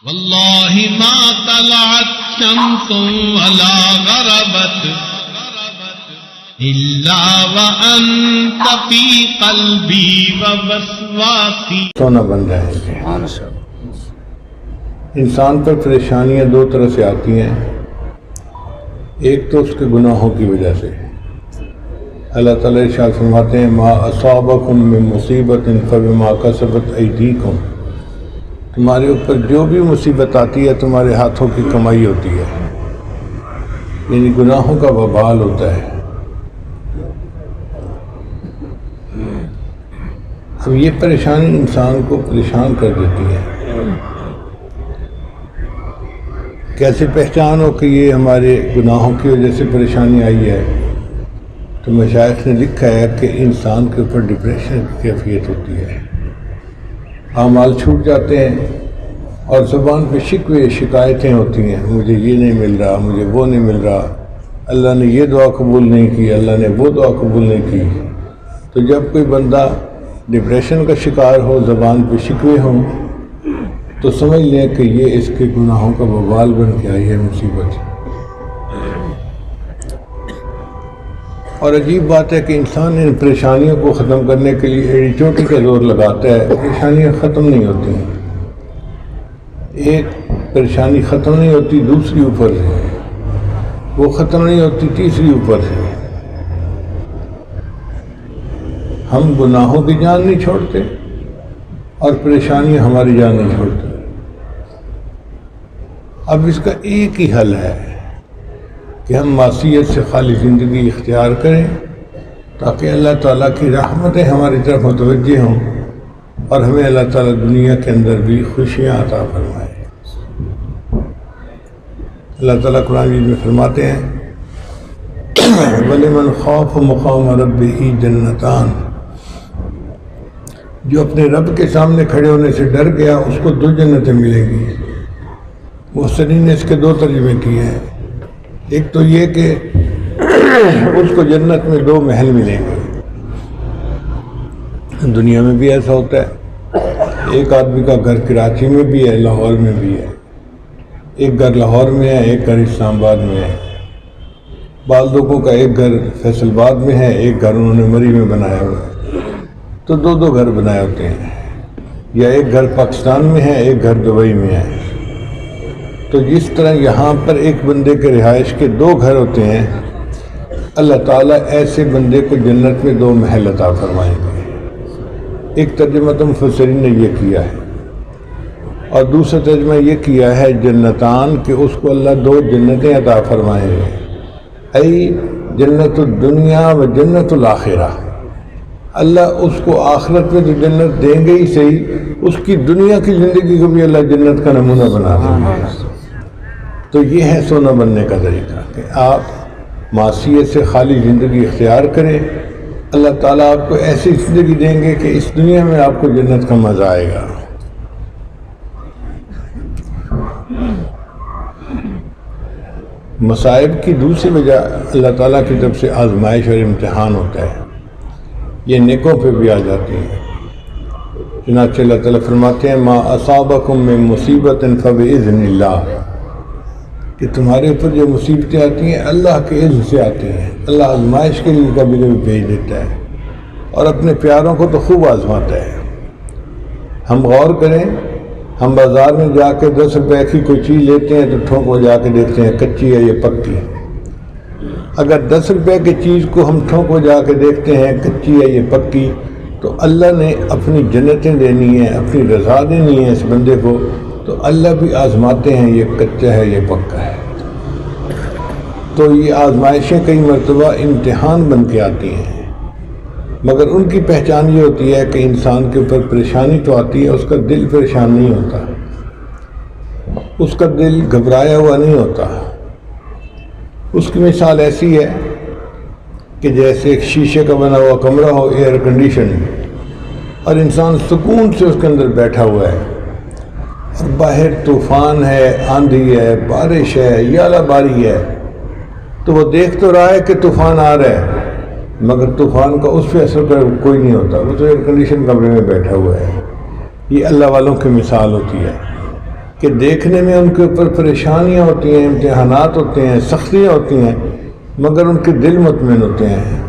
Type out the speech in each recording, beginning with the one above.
واللہ ما طلعت شمس ولا غربت الا وانت فی قلبی ووسواسی. سونا بن جائیں گے. انسان پر پریشانیاں دو طرح سے آتی ہیں. ایک تو اس کے گناہوں کی وجہ سے. اللہ تعالیٰ ارشاد فرماتے ہیں ما اصابکم من مصیبت فبما کسبت ایدیکم. تمہارے اوپر جو بھی مصیبت آتی ہے تمہارے ہاتھوں کی کمائی ہوتی ہے، یعنی گناہوں کا وبال ہوتا ہے. اب یہ پریشانی انسان کو پریشان کر دیتی ہے. کیسے پہچان ہو کہ یہ ہمارے گناہوں کی وجہ سے پریشانی آئی ہے؟ تو مشائخ نے لکھا ہے کہ انسان کے اوپر ڈپریشن کی کیفیت ہوتی ہے، اعمال چھوٹ جاتے ہیں اور زبان پہ شکوے شکایتیں ہوتی ہیں، مجھے یہ نہیں مل رہا، مجھے وہ نہیں مل رہا، اللہ نے یہ دعا قبول نہیں کی، اللہ نے وہ دعا قبول نہیں کی. تو جب کوئی بندہ ڈپریشن کا شکار ہو، زبان پہ شکوے ہوں، تو سمجھ لیں کہ یہ اس کے گناہوں کا وبال بن کے آئی ہے مصیبت. اور عجیب بات ہے کہ انسان ان پریشانیوں کو ختم کرنے کے لیے ایڑی چوٹی کا زور لگاتا ہے، پریشانیاں ختم نہیں ہوتی ہیں. ایک پریشانی ختم نہیں ہوتی دوسری اوپر سے، وہ ختم نہیں ہوتی تیسری اوپر سے. ہم گناہوں کی جان نہیں چھوڑتے اور پریشانیاں ہماری جان نہیں چھوڑتی. اب اس کا ایک ہی حل ہے کہ ہم معصیت سے خالی زندگی اختیار کریں تاکہ اللہ تعالیٰ کی رحمتیں ہماری طرف متوجہ ہوں اور ہمیں اللہ تعالیٰ دنیا کے اندر بھی خوشیاں عطا فرمائے. اللہ تعالیٰ قرآن مجید میں فرماتے ہیں وَلِمَنْ خَافَ مَقَامَ رَبِّهِ جَنَّتَانِ. جو اپنے رب کے سامنے کھڑے ہونے سے ڈر گیا اس کو دو جنتیں ملیں گی. محسنین نے اس کے دو ترجمے کیے ہیں. ایک تو یہ کہ اس کو جنت میں دو محل ملیں گے. دنیا میں بھی ایسا ہوتا ہے، ایک آدمی کا گھر کراچی میں بھی ہے، لاہور میں بھی ہے. ایک گھر لاہور میں ہے، ایک گھر اسلام آباد میں ہے. بعض لوگوں کا ایک گھر فیصل آباد میں ہے، ایک گھر انہوں نے مری میں بنایا ہوا ہے. تو دو دو گھر بنائے ہوتے ہیں. یا ایک گھر پاکستان میں ہے، ایک گھر دبئی میں ہے. تو جس طرح یہاں پر ایک بندے کے رہائش کے دو گھر ہوتے ہیں، اللہ تعالیٰ ایسے بندے کو جنت میں دو محل عطا فرمائیں گے. ایک ترجمہ تو مفسرین نے یہ کیا ہے اور دوسرا ترجمہ یہ کیا ہے جنتان کہ اس کو اللہ دو جنتیں عطا فرمائیں گے. ای جنت الدنیا و جنت الآخرہ. اللہ اس کو آخرت میں تو جنت دیں گے ہی صحیح، اس کی دنیا کی زندگی کو بھی اللہ جنت کا نمونہ بنا دیں گے. تو یہ ہے سونا بننے کا طریقہ کہ آپ معصیت سے خالی زندگی اختیار کریں. اللہ تعالیٰ آپ کو ایسی زندگی دیں گے کہ اس دنیا میں آپ کو جنت کا مزہ آئے گا. مصائب کی دوسری وجہ اللہ تعالیٰ کی طرف سے آزمائش اور امتحان ہوتا ہے. یہ نیکوں پہ بھی آ جاتی ہیں. چنانچہ اللہ تعالیٰ فرماتے ہیں ما اصابکم من مصیبت فباذن اللہ، کہ تمہارے اوپر جو مصیبتیں آتی ہیں اللہ کے اذن سے آتی ہیں. اللہ آزمائش کے لیے کبھی کبھی بھیج دیتا ہے اور اپنے پیاروں کو تو خوب آزماتا ہے. ہم غور کریں، ہم بازار میں جا کے 10 روپے کی کوئی چیز لیتے ہیں تو ٹھونک کو جا کے دیکھتے ہیں کچی ہے یا پکی. اگر 10 روپے کی چیز کو ہم ٹھونک کو جا کے دیکھتے ہیں کچی ہے یا پکی، تو اللہ نے اپنی جنتیں دینی ہیں، اپنی رضا دینی ہے اس بندے کو، تو اللہ بھی آزماتے ہیں یہ کچا ہے یہ پکا ہے. تو یہ آزمائشیں کئی مرتبہ امتحان بن کے آتی ہیں، مگر ان کی پہچان یہ ہوتی ہے کہ انسان کے اوپر پریشانی تو آتی ہے، اس کا دل پریشان نہیں ہوتا، اس کا دل گھبرایا ہوا نہیں ہوتا. اس کی مثال ایسی ہے کہ جیسے ایک شیشے کا بنا ہوا کمرہ ہو، ایئر کنڈیشن، اور انسان سکون سے اس کے اندر بیٹھا ہوا ہے اور باہر طوفان ہے، آندھی ہے، بارش ہے، یالہ باری ہے، تو وہ دیکھ تو رہا ہے کہ طوفان آ رہا ہے مگر طوفان کا اس پہ اثر کوئی نہیں ہوتا، وہ تو ایئر کنڈیشن کمرے میں بیٹھا ہوا ہے. یہ اللہ والوں کی مثال ہوتی ہے. کہ دیکھنے میں ان کے اوپر پریشانیاں ہوتی ہیں، امتحانات ہوتے ہیں، سختیاں ہوتی ہیں، مگر ان کے دل مطمئن ہوتے ہیں،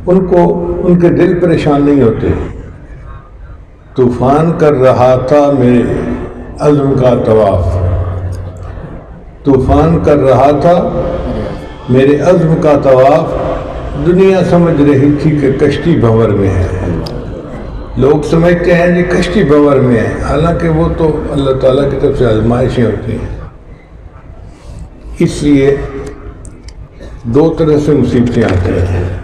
ان کے دل پریشان نہیں ہوتے۔ طوفان کر رہا تھا میرے عزم کا طواف، طوفان کر رہا تھا میرے عزم کا طواف، دنیا سمجھ رہی تھی کہ کشتی بھنور میں ہے۔ لوگ سمجھتے ہیں جی کشتی بھنور میں ہے، حالانکہ وہ تو اللہ تعالیٰ کی طرف سے آزمائشیں ہوتی ہیں۔ اس لیے دو طرح سے مصیبتیں آتی ہیں۔